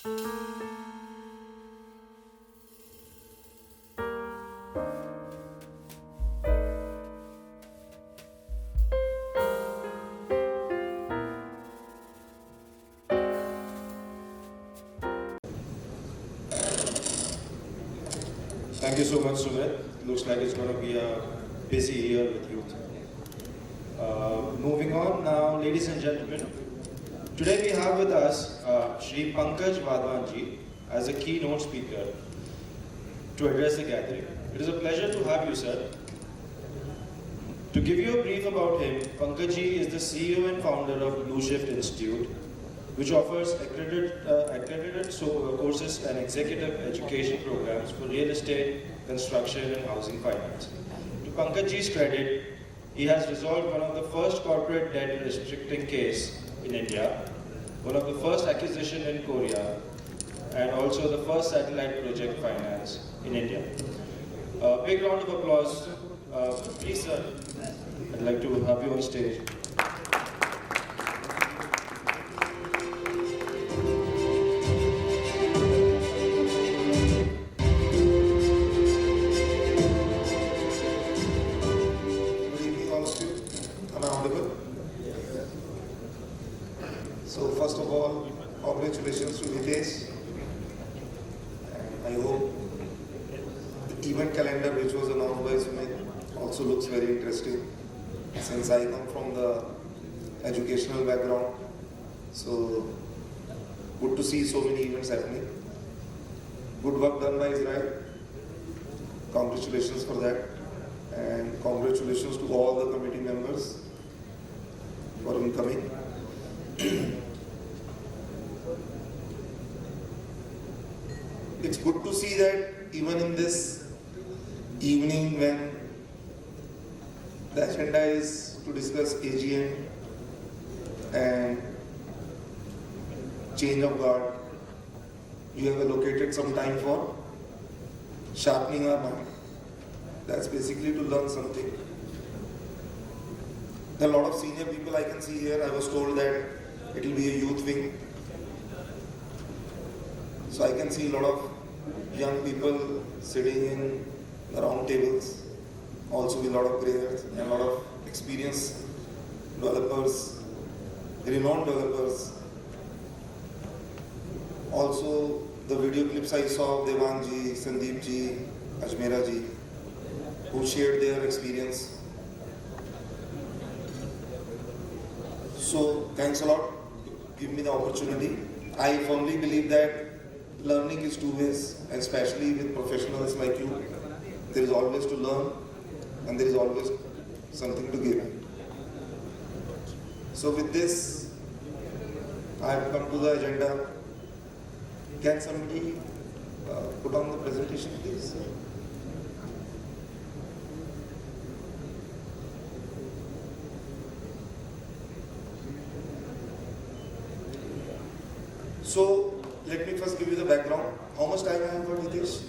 Thank you so much, Sumit. Looks like it's going to be a busy year with you. Moving on now, ladies and gentlemen. Today we have with us Shri Pankaj Wadhwanji as a keynote speaker to address the gathering. It is a pleasure to have you, sir. To give you a brief about him, Pankajji is the CEO and founder of Blue Shift Institute, which offers accredited courses and executive education programs for real estate, construction and housing finance. To Pankajji's credit, he has resolved one of the first corporate debt restricting case in India, one of the first acquisition in Korea, and also the first satellite project finance in India. A big round of applause. Please, sir, I'd like to have you on stage. So first of all, congratulations to Hitesh. And I hope the event calendar which was announced by Sumit also looks very interesting. Since I come from the educational background, so good to see so many events happening. Good work done by Israel. Congratulations for that. And congratulations to all the committee members for incoming. It's good to see that even in this evening when the agenda is to discuss AGM and change of guard, you have allocated some time for sharpening our mind. That's basically to learn something. There are a lot of senior people I can see here. I was told that it will be a youth wing. So I can see a lot of young people sitting in the round tables, also with a lot of grey hairs and a lot of experienced developers, renowned developers. Also, the video clips I saw of Devang ji, Sandeep ji, Ajmera ji, who shared their experience. So, thanks a lot to give me the opportunity. I firmly believe that learning is two ways, especially with professionals like you. There is always to learn and there is always something to give. So with this, I have come to the agenda. Can somebody put on the presentation, please? So, let me first give you the background. How much time I have for Hitesh?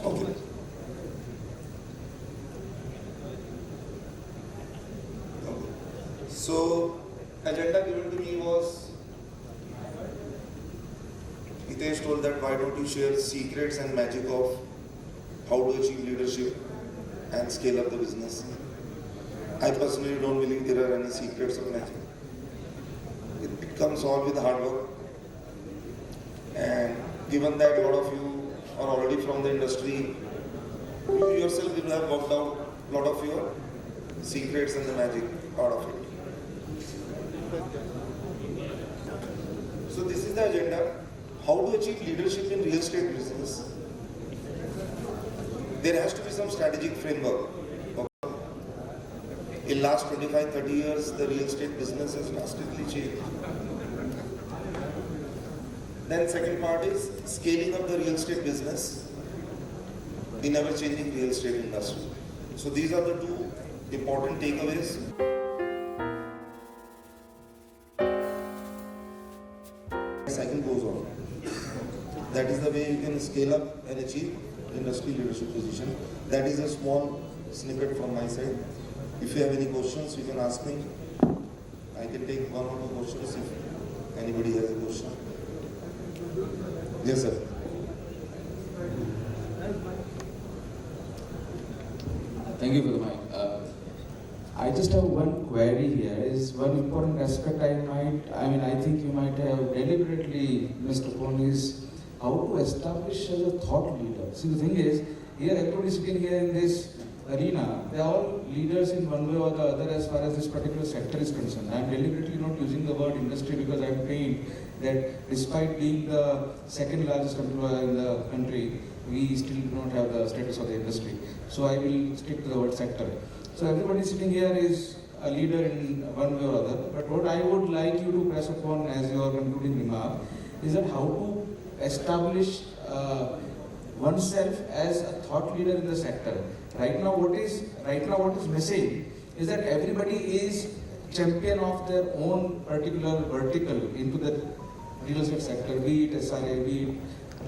Okay. So, agenda given to me was, Hitesh told that why don't you share secrets and magic of how to achieve leadership and scale up the business. I personally don't believe there are any secrets of magic. It comes all with hard work. And given that a lot of you are already from the industry, you yourself will have worked out a lot of your secrets and the magic part of it. So this is the agenda. How to achieve leadership in real estate business. There has to be some strategic framework. In last 25-30 years, the real estate business has drastically changed. Then second part is scaling up the real estate business in ever-changing real estate industry. So these are the two important takeaways. Cycle goes on. That is the way you can scale up and achieve industry leadership position. That is a small snippet from my side. If you have any questions, you can ask me. I can take one or two questions if anybody has a question. Yes, sir. Thank you for the mic. I just have one query here. Is one important aspect I think you might have deliberately missed upon is how to establish as a thought leader. See, the thing is, here everybody sitting here in this arena, they are all leaders in one way or the other as far as this particular sector is concerned. I am deliberately not using the word industry because I am pained that despite being the second largest employer in the country, we still do not have the status of the industry. So I will stick to the word sector. So everybody sitting here is a leader in one way or other. But what I would like you to press upon as your concluding remark is that how to establish oneself as a thought leader in the sector. Right now what is missing is that everybody is champion of their own particular vertical into the real estate sector, be it SRA, be it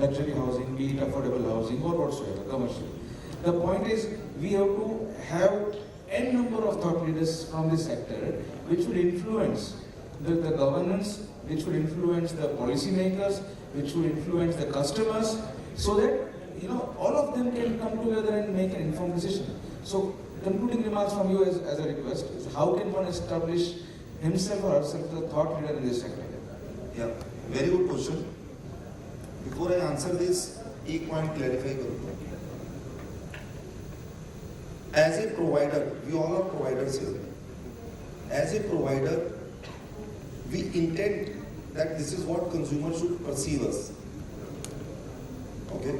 luxury housing, be it affordable housing or whatsoever, commercial. The point is we have to have n number of thought leaders from this sector which will influence the governance, which will influence the policymakers, which will influence the customers, so that all of them can come together and make an informed decision. So concluding remarks from you as a request is how can one establish himself or herself as a thought leader in this sector? Yeah, very good question. Before I answer this, एक point clarify करूँगा. As a provider, we all are providers here. As a provider, we intend that this is what consumers should perceive us. Okay?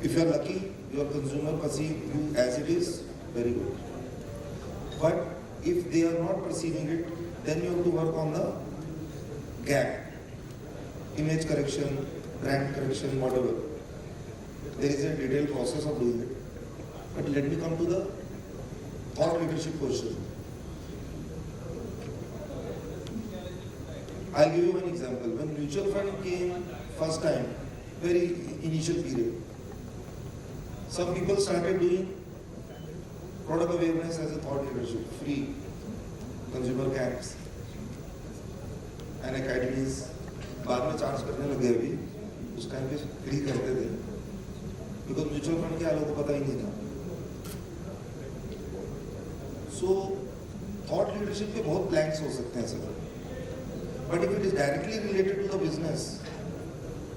If you are lucky, your consumer perceive you as it is, very good. But if they are not perceiving it, then you have to work on the gap. Image correction, brand correction, whatever. There is a detailed process of doing it. But let me come to the thought leadership question. I'll give you one example. When mutual fund came first time, very initial period, some people started doing product awareness as a thought leadership, free consumer camps and academies. बाद में charge करने लगे अभी, उस time पे free करते थे, because mutual fund क्या लोगों को पता ही नहीं था. सो थॉट लीडरशिप के बहुत प्लैंक्स हो सकते हैं sir, but if it is directly related to the business,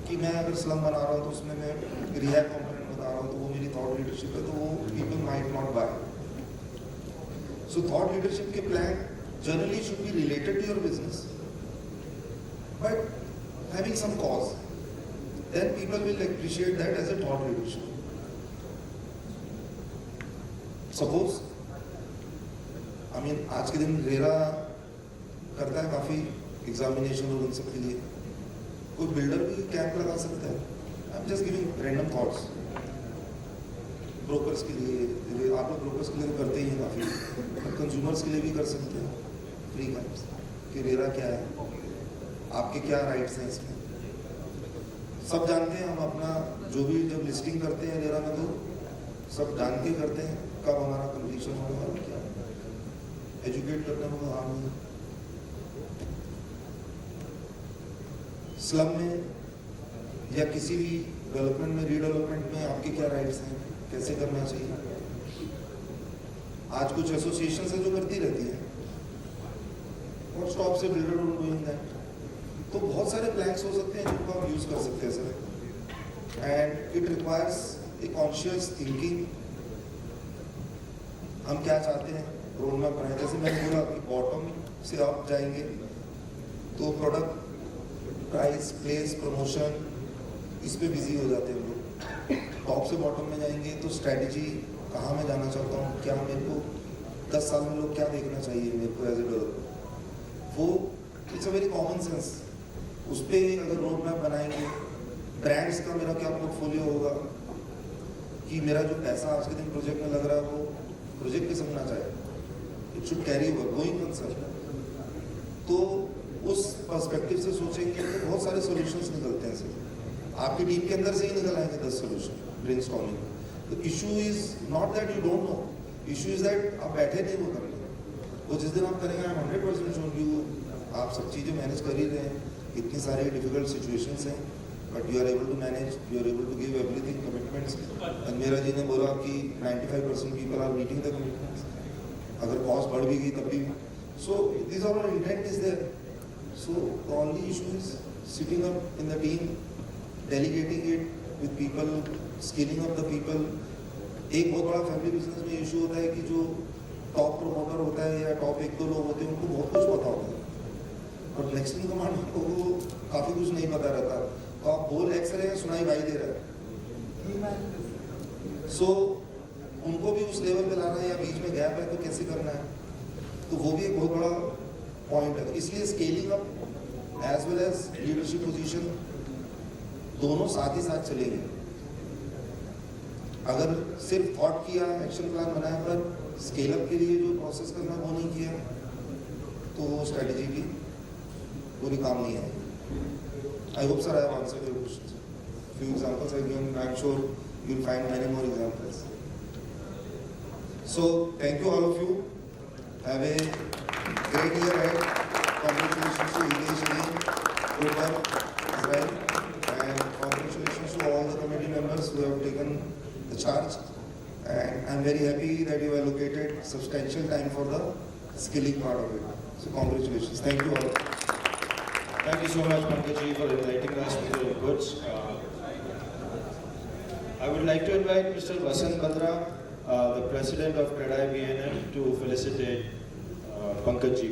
कि मैं अगर स्लम बना रहा हूँ तो उसमें मैं रिहा कंपोनेंट बता रहा हूँ तो वो मेरी थॉट लीडरशिप है, तो वो people might not buy. So thought leadership के plan generally should be related to your business, but having some cause, then people will appreciate that as a thought leadership. Suppose, आज के दिन RERA करता है काफी एग्जामिनेशन और उन सब के लिए, कोई बिल्डर भी कैंप लगा सकता है. I am just giving random thoughts. Brokers के लिए, आप लोग ब्रोकर्स के लिए तो करते ही हैं काफी, कंज्यूमर्स के लिए भी कर सकते हैं फ्री कैंप्स कि रेरा क्या है, आपके क्या राइट्स हैं इसमें. सब जानते हैं, हम अपना जो भी जब लिस्टिंग करते हैं रेरा में तो सब जान के करते हैं कब हमारा कंप्लीशन होगा और क्या एजुकेट करना होगा. हम स्लम में या किसी भी डेवलपमेंट में, रीडेवलपमेंट में आपके क्या राइट्स हैं, कैसे करना चाहिए. आज कुछ एसोसिएशन है जो करती रहती है और स्टॉप से बिल्डर डूइंग दैट. तो बहुत सारे प्लान्स हो सकते हैं जिनको आप यूज कर सकते हैं sir, and it requires a conscious thinking. हम क्या चाहते हैं, रोड मैप बनाए. जैसे मैंने बोला कि बॉटम से आप जाएंगे तो प्रोडक्ट, प्राइस, प्लेस, प्रमोशन, इस पे बिजी हो जाते हैं हम लोग. टॉप से बॉटम में जाएंगे तो स्ट्रैटेजी, कहाँ मैं जाना चाहता हूँ, क्या मेरे को 10 साल में लोग क्या देखना चाहिए मेरे को एज ए डेवलपर, वो it's a very common sense. उस पर अगर रोड मैप बनाएंगे, ब्रांड्स का मेरा क्या पोर्टफोलियो होगा, कि मेरा जो पैसा आज के दिन प्रोजेक्ट में लग रहा है वो प्रोजेक्ट पे समझना चाहिए. It should carry over going concern. तो उस पर्सपेक्टिव से सोचेंगे तो बहुत सारे सॉल्यूशंस निकलते हैं सर. आपकी टीम के अंदर से ही निकल आएंगे 10 solution brainstorming. The issue is not that you don't know, issue is that आप बैठे नहीं वो करने. वो जिस दिन आप करेंगे, आई एम 100% श्योर यू, आप सब चीज़ें मैनेज कर ही रहे हैं, इतनी सारी डिफिकल्ट सिचुएशंस हैं, but you are able to manage, you are able to give everything commitments. Ajmera ji ने बोला कि 95% people are meeting the commitments, अगर कॉस्ट बढ़ भी गई तब भी। So this our intent is there. So the only issue is sitting up in the team, delegating it with people, skilling up the people. एक बहुत बड़ा फैमिली बिजनेस में इशू होता है कि जो टॉप प्रोमोटर होता है या टॉप 1-2 लोग होते हैं, उनको बहुत कुछ पता होता है, और नेक्स्ट इन कमांड को काफ़ी कुछ नहीं पता रहता। तो आप बोल एक्स रहे हैं, सुनाई भाई दे रहा है। सो उनको भी उस लेवल पे लाना है, या बीच में गैप है तो कैसे करना है, तो वो भी एक बहुत बड़ा पॉइंट है। इसलिए scaling up as well as leadership position दोनों साथ ही साथ चलेंगे। अगर सिर्फ थॉट किया, एक्शन प्लान बनाया, पर स्केल अप के लिए जो प्रोसेस करना वो नहीं किया, तो वो स्ट्रेटेजी की पूरी काम नहीं आएगी। I hope, sir, I have answered your questions. Few examples I given. I am sure you will find many more examples. So, thank you all of you. Have a great year ahead. Congratulations to Hitesh again, good work, Israel, and congratulations to all the committee members who have taken the charge. And I am very happy that you allocated substantial time for the skilling part of it. So, congratulations. Thank you all. Thank you so much, Pankaj ji, for enlightening us with your inputs. I would like to invite Mr. Vasant Batra, the President of CREDAI VNF, to felicitate Pankaj ji.